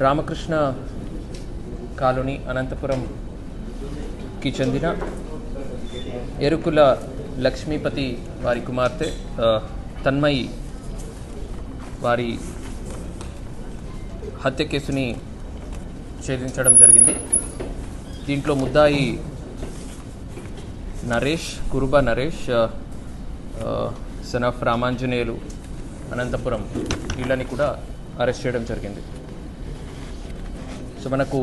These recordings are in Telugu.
రామకృష్ణ కాలనీ అనంతపురంకి చెందిన ఎరుకుల లక్ష్మీపతి వారి కుమార్తె తన్మయి వారి హత్య కేసుని ఛేదించడం జరిగింది. దీంట్లో ముద్దాయి నరేష్, కురుబ నరేష్, సన్ ఆఫ్ రామాంజనేయులు, అనంతపురం, వీళ్ళని కూడా అరెస్ట్ చేయడం జరిగింది. సో మనకు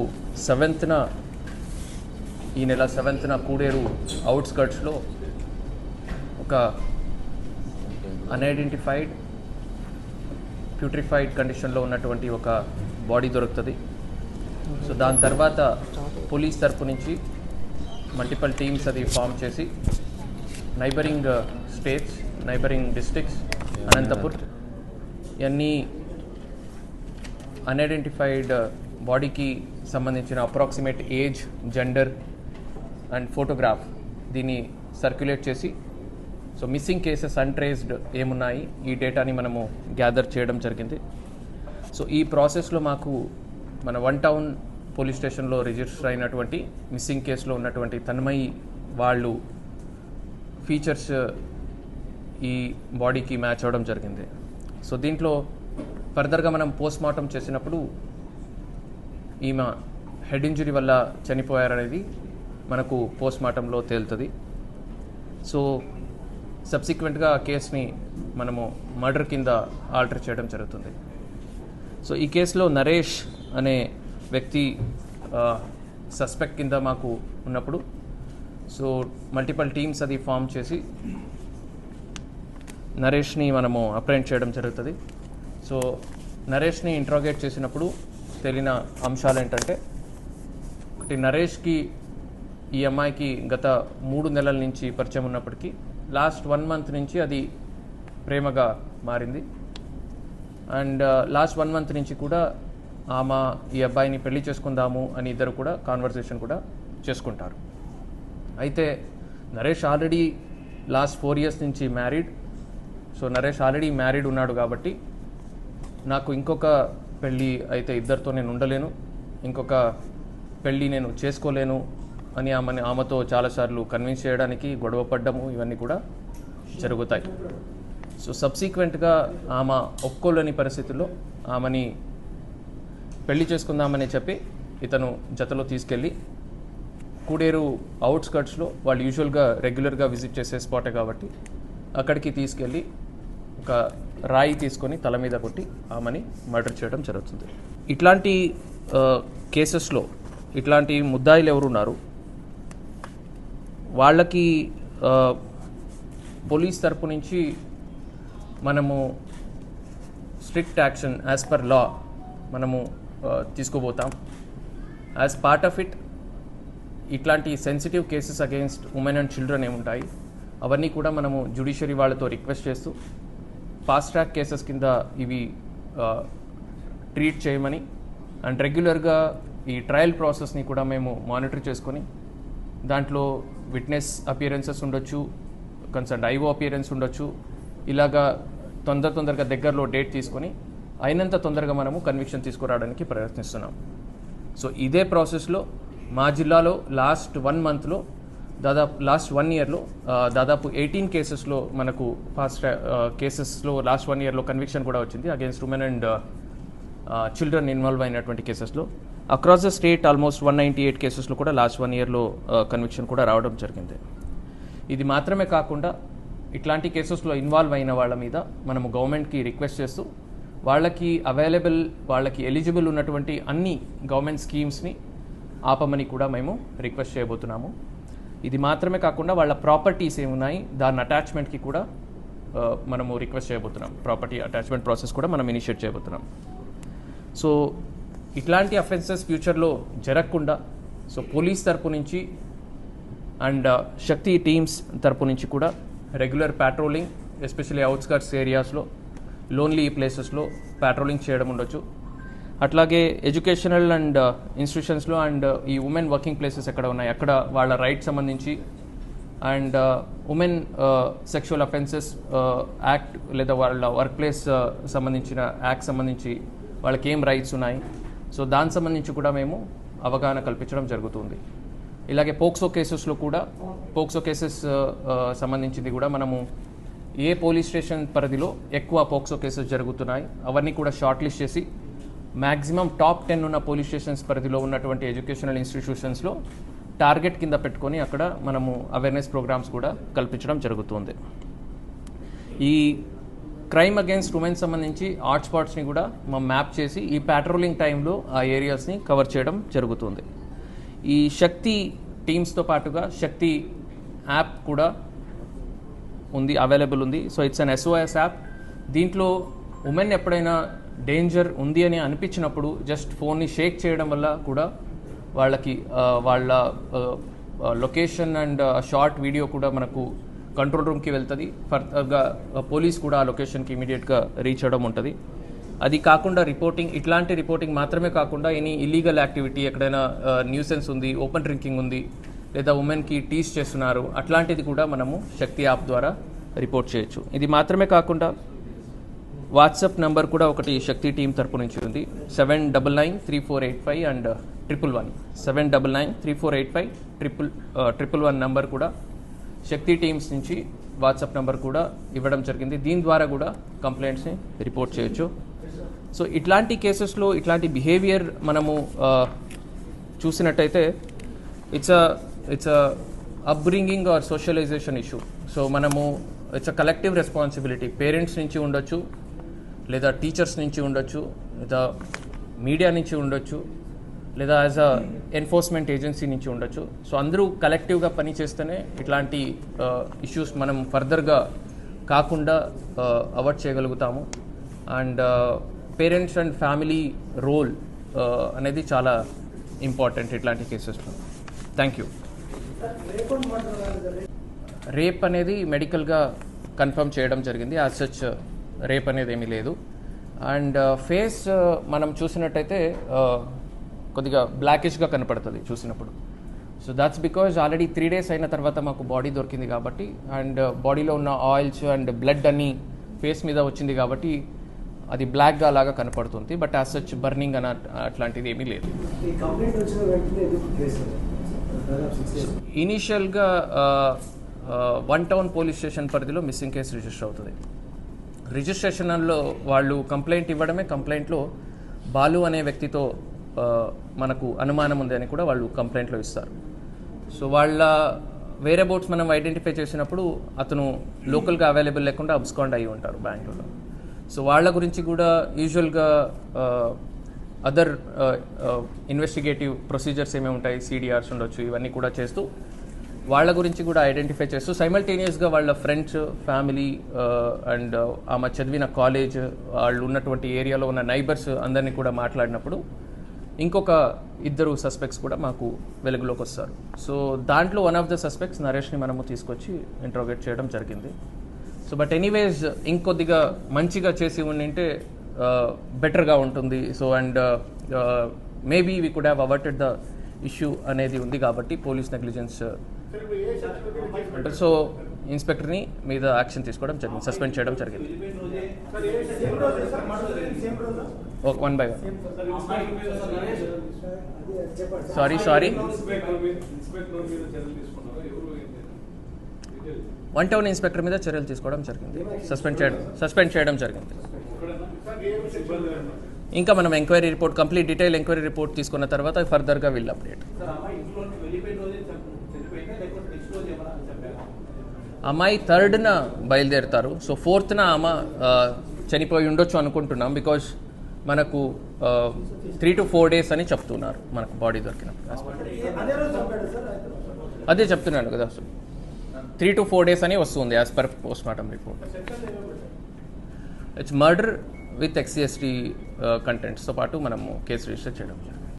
7th ఈ నెల 7th కూడేరు అవుట్స్కర్ట్స్లో ఒక అన్ఐడెంటిఫైడ్ ప్యూట్రిఫైడ్ కండిషన్లో ఉన్నటువంటి ఒక బాడీ దొరుకుతుంది. సో దాని తర్వాత పోలీస్ తరపు నుంచి మల్టిపల్ టీమ్స్ అది ఫామ్ చేసి neighbouring states, neighbouring districts, Anantapur, ఇవన్నీ అన్ఐడెంటిఫైడ్ బాడీకి సంబంధించిన approximate age, gender and photograph దీన్ని సర్క్యులేట్ చేసి సో మిస్సింగ్ కేసెస్ అన్ట్రేస్డ్ ఏమున్నాయి ఈ డేటాని మనము గ్యాదర్ చేయడం జరిగింది. సో ఈ ప్రాసెస్లో మాకు మన 1 టౌన్ పోలీస్ స్టేషన్లో రిజిస్టర్ అయినటువంటి మిస్సింగ్ కేసులో ఉన్నటువంటి తన్మయి వాళ్ళు ఫీచర్స్ ఈ బాడీకి మ్యాచ్ అవ్వడం జరిగింది. సో దీంట్లో ఫర్దర్గా మనం పోస్ట్ మార్టం చేసినప్పుడు ఈమె హెడ్ ఇంజరీ వల్ల చనిపోయారనేది మనకు పోస్ట్ మార్టంలో తేలుతుంది. సో సబ్సిక్వెంట్గా ఆ కేసుని మనము మర్డర్ కింద ఆల్టర్ చేయడం జరుగుతుంది. సో ఈ కేసులో నరేష్ అనే వ్యక్తి సస్పెక్ట్ కింద మాకు ఉన్నప్పుడు సో మల్టిపల్ టీమ్స్ అది ఫామ్ చేసి నరేష్ని మనము అప్రెంట్ చేయడం జరుగుతుంది. సో నరేష్ని ఇంట్రాగేట్ చేసినప్పుడు తెలియని అంశాలు ఏంటంటే, ఒకటి, నరేష్కి ఈ అమ్మాయికి గత 3 నెలల నుంచి పరిచయం ఉన్నప్పటికీ లాస్ట్ 1 month నుంచి అది ప్రేమగా మారింది. అండ్ లాస్ట్ 1 month నుంచి కూడా ఆమె ఈ అబ్బాయిని పెళ్లి చేసుకుందాము అని ఇద్దరు కూడా కాన్వర్సేషన్ కూడా చేసుకుంటారు. అయితే నరేష్ ఆల్రెడీ లాస్ట్ 4 years నుంచి married. So Naresh already married ఉన్నాడు కాబట్టి నాకు ఇంకొక పెళ్ళి అయితే ఇద్దరితో నేను ఉండలేను, ఇంకొక పెళ్ళి నేను చేసుకోలేను అని ఆమెతో చాలాసార్లు కన్విన్స్ చేయడానికి గొడవ పడ్డము ఇవన్నీ కూడా జరుగుతాయి. సో సబ్సిక్వెంట్గా ఆమె ఒప్పుకోలేని పరిస్థితుల్లో ఆమెని పెళ్లి చేసుకుందామని చెప్పి ఇతను జతలో తీసుకెళ్ళి కూడేరు అవుట్స్కర్ట్స్లో వాళ్ళు యూజువల్గా రెగ్యులర్గా విజిట్ చేసే స్పాటే కాబట్టి అక్కడికి తీసుకెళ్ళి ఒక రాయి తీసుకొని తల మీద కొట్టి ఆమెని మర్డర్ చేయడం జరుగుతుంది. ఇట్లాంటి కేసెస్లో ఇట్లాంటి ముద్దాయిలు ఎవరున్నారు వాళ్ళకి పోలీస్ తరపు నుంచి మనము strict action as per law మనము తీసుకోబోతాం. యాజ్ పార్ట్ ఆఫ్ ఇట్ ఇట్లాంటి sensitive cases against women and children ఏముంటాయి అవన్నీ కూడా మనము జ్యుడిషియరీ వాళ్ళతో రిక్వెస్ట్ చేస్తూ ఫాస్ట్ ట్రాక్ కేసెస్ కింద ఇవి ట్రీట్ చేయమని అండ్ రెగ్యులర్గా ఈ ట్రయల్ ప్రాసెస్ని కూడా మేము మానిటర్ చేసుకొని దాంట్లో విట్నెస్ అపియరెన్సెస్ ఉండొచ్చు, కన్సర్న్ ఐఓ అపియరెన్స్ ఉండొచ్చు, ఇలాగా తొందరగా దగ్గరలో డేట్ తీసుకొని అయినంత తొందరగా మనము కన్విక్షన్ తీసుకురావడానికి ప్రయత్నిస్తున్నాం. సో ఇదే ప్రాసెస్లో మా జిల్లాలో లాస్ట్ 1 monthలో లాస్ట్ 1 yearలో దాదాపు 18 కేసెస్లో మనకు ఫాస్ట్ కేసెస్లో లాస్ట్ 1 yearలో కన్విక్షన్ కూడా వచ్చింది against women and children involve అయినటువంటి కేసెస్లో. అక్రాస్ ద స్టేట్ ఆల్మోస్ట్ 198 కేసెస్లో కూడా లాస్ట్ 1 yearలో కన్విక్షన్ కూడా రావడం జరిగింది. ఇది మాత్రమే కాకుండా ఇట్లాంటి కేసెస్లో ఇన్వాల్వ్ అయిన వాళ్ళ మీద మనము గవర్నమెంట్కి రిక్వెస్ట్ చేస్తూ వాళ్ళకి ఎలిజిబుల్ ఉన్నటువంటి అన్ని గవర్నమెంట్ స్కీమ్స్ని ఆపమని కూడా మేము రిక్వెస్ట్ చేయబోతున్నాము. ఇది మాత్రమే కాకుండా వాళ్ళ ప్రాపర్టీస్ ఏమున్నాయి దాని అటాచ్మెంట్కి కూడా మనము రిక్వెస్ట్ చేయబోతున్నాం. ప్రాపర్టీ అటాచ్మెంట్ ప్రాసెస్ కూడా మనం ఇనిషియేట్ చేయబోతున్నాం. సో ఇట్లాంటి అఫెన్సెస్ ఫ్యూచర్లో జరగకుండా సో పోలీస్ తరపు నుంచి అండ్ శక్తి టీమ్స్ తరపు నుంచి కూడా రెగ్యులర్ ప్యాట్రోలింగ్, ఎస్పెషల్లీ అవుట్స్కర్ట్స్ ఏరియాస్లో, లోన్లీ ప్లేసెస్లో ప్యాట్రోలింగ్ చేయడం ఉండొచ్చు. అట్లాగే ఎడ్యుకేషనల్ అండ్ ఇన్స్టిట్యూషన్స్లో అండ్ ఈ ఉమెన్ వర్కింగ్ ప్లేసెస్ ఎక్కడ ఉన్నాయి అక్కడ వాళ్ళ రైట్స్ సంబంధించి and women sexual offences act లేదా వాళ్ళ వర్క్ ప్లేస్ సంబంధించిన యాక్ట్ సంబంధించి వాళ్ళకి ఏం రైట్స్ ఉన్నాయి. సో దానికి సంబంధించి కూడా మేము అవగాహన కల్పించడం జరుగుతుంది. ఇలాగే పోక్సో కేసెస్లో కూడా పోక్సో కేసెస్ సంబంధించింది కూడా మనము ఏ పోలీస్ స్టేషన్ పరిధిలో ఎక్కువ పోక్సో కేసెస్ జరుగుతున్నాయి అవన్నీ కూడా షార్ట్ లిస్ట్ చేసి మ్యాక్సిమం టాప్ 10 ఉన్న పోలీస్ స్టేషన్స్ పరిధిలో ఉన్నటువంటి ఎడ్యుకేషనల్ ఇన్స్టిట్యూషన్స్లో టార్గెట్ కింద పెట్టుకొని అక్కడ మనము అవేర్నెస్ ప్రోగ్రామ్స్ కూడా కల్పించడం జరుగుతుంది. ఈ క్రైమ్ అగైన్స్ట్ ఉమెన్ సంబంధించి హాట్స్పాట్స్ని కూడా మనం మ్యాప్ చేసి ఈ ప్యాట్రోలింగ్ టైంలో ఆ ఏరియాస్ని కవర్ చేయడం జరుగుతుంది. ఈ శక్తి టీమ్స్తో పాటుగా శక్తి యాప్ కూడా ఉంది, అవైలబుల్ ఉంది. So it's an SOS app. దీంట్లో ఉమెన్ ఎప్పుడైనా డేంజర్ ఉంది అని అనిపించినప్పుడు జస్ట్ ఫోన్ని షేక్ చేయడం వల్ల కూడా వాళ్ళకి వాళ్ళ లొకేషన్ అండ్ షార్ట్ వీడియో కూడా మనకు కంట్రోల్ రూమ్కి వెళ్తుంది. ఫర్దర్గా పోలీస్ కూడా ఆ లొకేషన్కి ఇమీడియట్గా రీచ్ అవ్వడం ఉంటుంది. అది కాకుండా రిపోర్టింగ్, ఇట్లాంటి రిపోర్టింగ్ మాత్రమే కాకుండా ఎనీ ఇల్లీగల్ యాక్టివిటీ, ఎక్కడైనా న్యూసెన్స్ ఉంది, ఓపెన్ డ్రింకింగ్ ఉంది, లేదా ఉమెన్కి టీస్ చేస్తున్నారు, అట్లాంటిది కూడా మనము శక్తి యాప్ ద్వారా రిపోర్ట్ చేయొచ్చు. ఇది మాత్రమే కాకుండా వాట్సాప్ నెంబర్ కూడా ఒకటి శక్తి టీం తరపు నుంచి ఉంది. 7993485 అండ్ 111. 7993485 నెంబర్ కూడా శక్తి టీమ్స్ నుంచి వాట్సాప్ నెంబర్ కూడా ఇవ్వడం జరిగింది. దీని ద్వారా కూడా కంప్లైంట్స్ని రిపోర్ట్ చేయొచ్చు. సో ఇట్లాంటి కేసెస్లో ఇట్లాంటి బిహేవియర్ మనము చూసినట్టయితే it's a upbringing or socialisation issue. So మనము it's a collective responsibility. Parents నుంచి ఉండొచ్చు, లేదా టీచర్స్ నుంచి ఉండొచ్చు, లేదా మీడియా నుంచి ఉండొచ్చు, లేదా యాజ్ అ ఎన్ఫోర్స్మెంట్ ఏజెన్సీ నుంచి ఉండొచ్చు. సో అందరూ కలెక్టివ్గా పనిచేస్తేనే ఇట్లాంటి ఇష్యూస్ మనం ఫర్దర్గా కాకుండా అవాయిడ్ చేయగలుగుతాము. And parents and family role అనేది చాలా ఇంపార్టెంట్ ఇట్లాంటి కేసెస్లో. Thank you. రేప్ అనేది మెడికల్గా కన్ఫర్మ్ చేయడం జరిగింది. యాజ్ సచ్ రేప్ అనేది ఏమీ లేదు. అండ్ ఫేస్ మనం చూసినట్టయితే కొద్దిగా బ్లాకిష్గా కనపడుతుంది చూసినప్పుడు. So that's because already 3 days అయిన తర్వాత మాకు బాడీ దొరికింది కాబట్టి, అండ్ బాడీలో ఉన్న ఆయిల్స్ అండ్ బ్లడ్ అన్నీ ఫేస్ మీద వచ్చింది కాబట్టి అది బ్లాక్గా అలాగా కనపడుతుంది. బట్ యాజ్ సచ్ బర్నింగ్ అని అట్లాంటిది ఏమీ లేదు. ఇనీషియల్గా 1 town పోలీస్ స్టేషన్ పరిధిలో మిస్సింగ్ కేసు రిజిస్టర్ అవుతుంది. రిజిస్ట్రేషన్లో వాళ్ళు కంప్లైంట్ ఇవ్వడమే, కంప్లైంట్లో బాలు అనే వ్యక్తితో మనకు అనుమానం ఉంది అని కూడా వాళ్ళు కంప్లైంట్లో ఇస్తారు. సో వాళ్ళ వేరే బోట్స్ మనం ఐడెంటిఫై చేసినప్పుడు అతను లోకల్గా అవైలబుల్ లేకుండా అబ్స్కాండ్ అయ్యి ఉంటారు బెంగళూరులో. సో వాళ్ళ గురించి కూడా యూజువల్గా అదర్ ఇన్వెస్టిగేటివ్ ప్రొసీజర్స్ ఏమేమి ఉంటాయి, CDRs ఉండొచ్చు, ఇవన్నీ కూడా చేస్తూ వాళ్ళ గురించి కూడా ఐడెంటిఫై చేస్తూ సైమల్టేనియస్గా వాళ్ళ ఫ్రెండ్స్, ఫ్యామిలీ అండ్ ఆమె చదివిన కాలేజ్, వాళ్ళు ఉన్నటువంటి ఏరియాలో ఉన్న నైబర్స్ అందరినీ కూడా మాట్లాడినప్పుడు ఇంకొక 2 సస్పెక్ట్స్ కూడా మాకు వెలుగులోకి వస్తారు. సో దాంట్లో వన్ ఆఫ్ ద సస్పెక్ట్స్ నరేష్ని మనము తీసుకొచ్చి ఇంట్రోగేట్ చేయడం జరిగింది. సో బట్ ఎనీవేస్ ఇంకొద్దిగా మంచిగా చేసి ఉండింటే బెటర్గా ఉంటుంది. So and maybe we could have averted the issue అనేది ఉంది కాబట్టి పోలీస్ నెగ్లిజెన్స్ అంటే సో ఇన్స్పెక్టర్ని మీద యాక్షన్ తీసుకోవడం జరిగింది, సస్పెండ్ చేయడం జరిగింది. 1 by 1. సారీ 1 town ఇన్స్పెక్టర్ మీద చర్యలు తీసుకోవడం జరిగింది, సస్పెండ్ చేయడం జరిగింది. ఇంకా మనం enquiry report, complete detail enquiry report తీసుకున్న తర్వాత ఫర్దర్గా వీళ్ళు అప్డేట్. అమ్మాయి 3rd బయలుదేరుతారు. సో 4th ఆమె చనిపోయి ఉండొచ్చు అనుకుంటున్నాం. బికాజ్ మనకు 3 to 4 days అని చెప్తున్నారు మనకు బాడీ దొరికినప్పుడు. అదే చెప్తున్నాను కదా, 3 to 4 days అని వస్తుంది as per post mortem report. It's murder with XCST కంటెంట్స్తో పాటు మనము కేసు రిజిస్టర్ చేయడం.